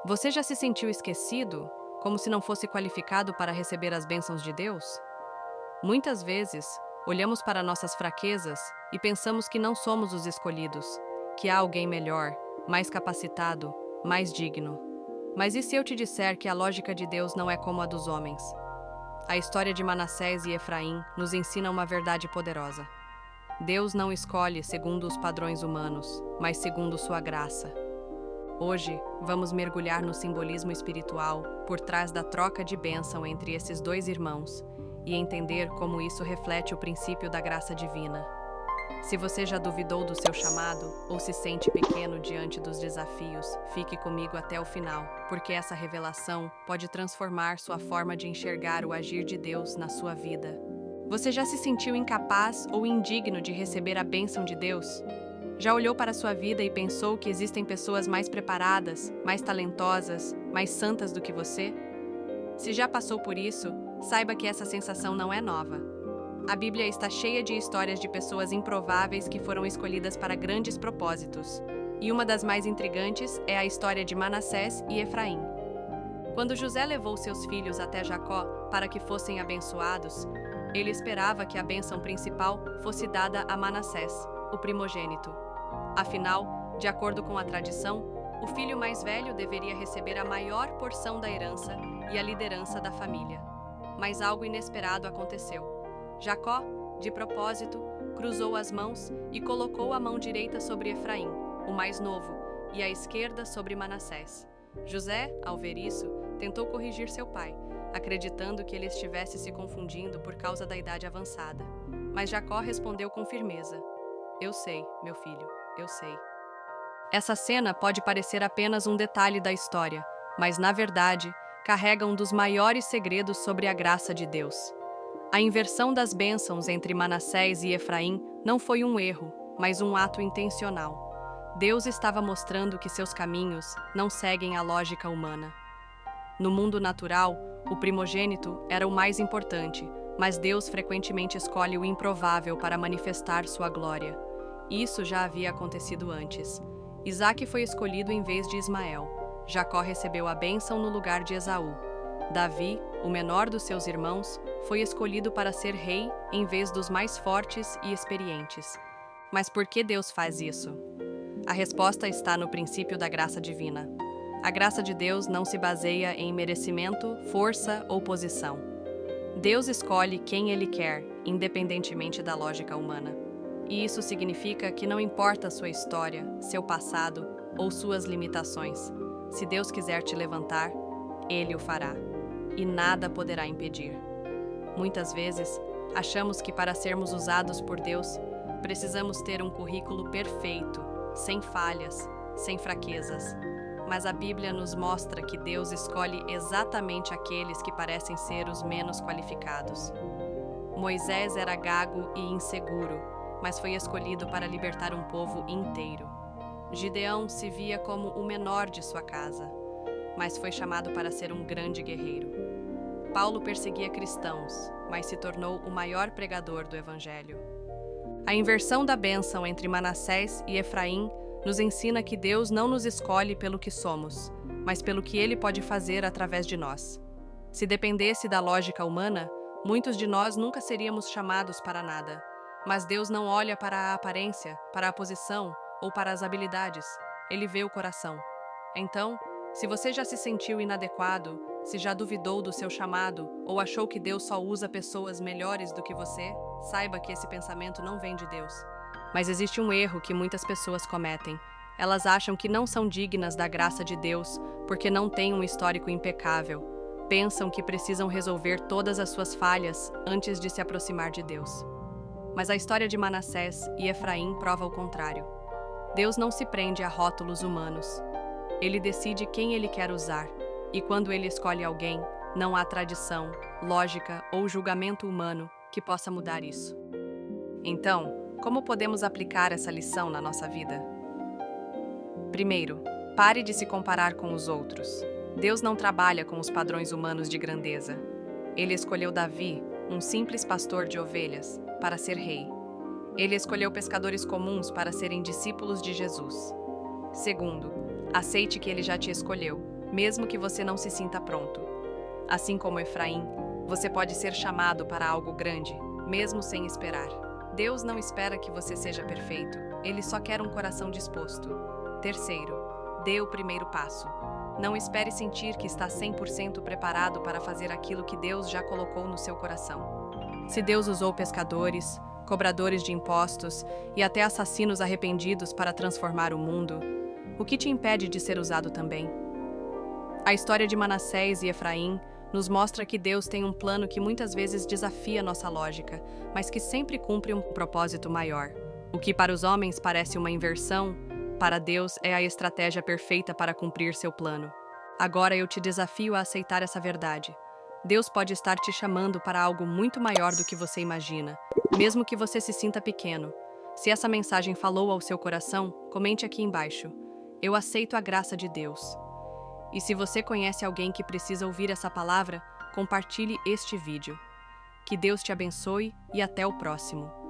Você já se sentiu esquecido, como se não fosse qualificado para receber as bênçãos de Deus? Muitas vezes, olhamos para nossas fraquezas e pensamos que não somos os escolhidos, que há alguém melhor, mais capacitado, mais digno. Mas e se eu te disser que a lógica de Deus não é como a dos homens? A história de Manassés e Efraim nos ensina uma verdade poderosa. Deus não escolhe segundo os padrões humanos, mas segundo sua graça. Hoje, vamos mergulhar no simbolismo espiritual por trás da troca de bênção entre esses dois irmãos e entender como isso reflete o princípio da graça divina. Se você já duvidou do seu chamado ou se sente pequeno diante dos desafios, fique comigo até o final, porque essa revelação pode transformar sua forma de enxergar o agir de Deus na sua vida. Você já se sentiu incapaz ou indigno de receber a bênção de Deus? Já olhou para sua vida e pensou que existem pessoas mais preparadas, mais talentosas, mais santas do que você? Se já passou por isso, saiba que essa sensação não é nova. A Bíblia está cheia de histórias de pessoas improváveis que foram escolhidas para grandes propósitos. E uma das mais intrigantes é a história de Manassés e Efraim. Quando José levou seus filhos até Jacó para que fossem abençoados, ele esperava que a bênção principal fosse dada a Manassés, o primogênito. Afinal, de acordo com a tradição, o filho mais velho deveria receber a maior porção da herança e a liderança da família. Mas algo inesperado aconteceu. Jacó, de propósito, cruzou as mãos e colocou a mão direita sobre Efraim, o mais novo, e a esquerda sobre Manassés. José, ao ver isso, tentou corrigir seu pai, acreditando que ele estivesse se confundindo por causa da idade avançada. Mas Jacó respondeu com firmeza: "Eu sei, meu filho, eu sei." Essa cena pode parecer apenas um detalhe da história, mas, na verdade, carrega um dos maiores segredos sobre a graça de Deus. A inversão das bênçãos entre Manassés e Efraim não foi um erro, mas um ato intencional. Deus estava mostrando que seus caminhos não seguem a lógica humana. No mundo natural, o primogênito era o mais importante, mas Deus frequentemente escolhe o improvável para manifestar sua glória. Isso já havia acontecido antes. Isaque foi escolhido em vez de Ismael. Jacó recebeu a bênção no lugar de Esaú. Davi, o menor dos seus irmãos, foi escolhido para ser rei em vez dos mais fortes e experientes. Mas por que Deus faz isso? A resposta está no princípio da graça divina. A graça de Deus não se baseia em merecimento, força ou posição. Deus escolhe quem Ele quer, independentemente da lógica humana. E isso significa que não importa sua história, seu passado ou suas limitações. Se Deus quiser te levantar, Ele o fará. E nada poderá impedir. Muitas vezes, achamos que para sermos usados por Deus, precisamos ter um currículo perfeito, sem falhas, sem fraquezas. Mas a Bíblia nos mostra que Deus escolhe exatamente aqueles que parecem ser os menos qualificados. Moisés era gago e inseguro, mas foi escolhido para libertar um povo inteiro. Gideão se via como o menor de sua casa, mas foi chamado para ser um grande guerreiro. Paulo perseguia cristãos, mas se tornou o maior pregador do Evangelho. A inversão da bênção entre Manassés e Efraim nos ensina que Deus não nos escolhe pelo que somos, mas pelo que Ele pode fazer através de nós. Se dependesse da lógica humana, muitos de nós nunca seríamos chamados para nada. Mas Deus não olha para a aparência, para a posição ou para as habilidades. Ele vê o coração. Então, se você já se sentiu inadequado, se já duvidou do seu chamado ou achou que Deus só usa pessoas melhores do que você, saiba que esse pensamento não vem de Deus. Mas existe um erro que muitas pessoas cometem. Elas acham que não são dignas da graça de Deus porque não têm um histórico impecável. Pensam que precisam resolver todas as suas falhas antes de se aproximar de Deus. Mas a história de Manassés e Efraim prova o contrário. Deus não se prende a rótulos humanos. Ele decide quem Ele quer usar, e quando Ele escolhe alguém, não há tradição, lógica ou julgamento humano que possa mudar isso. Então, como podemos aplicar essa lição na nossa vida? Primeiro, pare de se comparar com os outros. Deus não trabalha com os padrões humanos de grandeza. Ele escolheu Davi, um simples pastor de ovelhas, para ser rei. Ele escolheu pescadores comuns para serem discípulos de Jesus. Segundo, aceite que Ele já te escolheu. mesmo que você não se sinta pronto. Assim como Efraim, você pode ser chamado para algo grande, mesmo sem esperar. Deus não espera que você seja perfeito, Ele só quer um coração disposto. Terceiro, dê o primeiro passo. Não espere sentir que está 100% preparado para fazer aquilo que Deus já colocou no seu coração. Se Deus usou pescadores, cobradores de impostos e até assassinos arrependidos para transformar o mundo, o que te impede de ser usado também? A história de Manassés e Efraim nos mostra que Deus tem um plano que muitas vezes desafia nossa lógica, mas que sempre cumpre um propósito maior. O que para os homens parece uma inversão, para Deus é a estratégia perfeita para cumprir seu plano. Agora eu te desafio a aceitar essa verdade. Deus pode estar te chamando para algo muito maior do que você imagina, mesmo que você se sinta pequeno. Se essa mensagem falou ao seu coração, comente aqui embaixo. Eu aceito a graça de Deus. E se você conhece alguém que precisa ouvir essa palavra, compartilhe este vídeo. Que Deus te abençoe e até o próximo.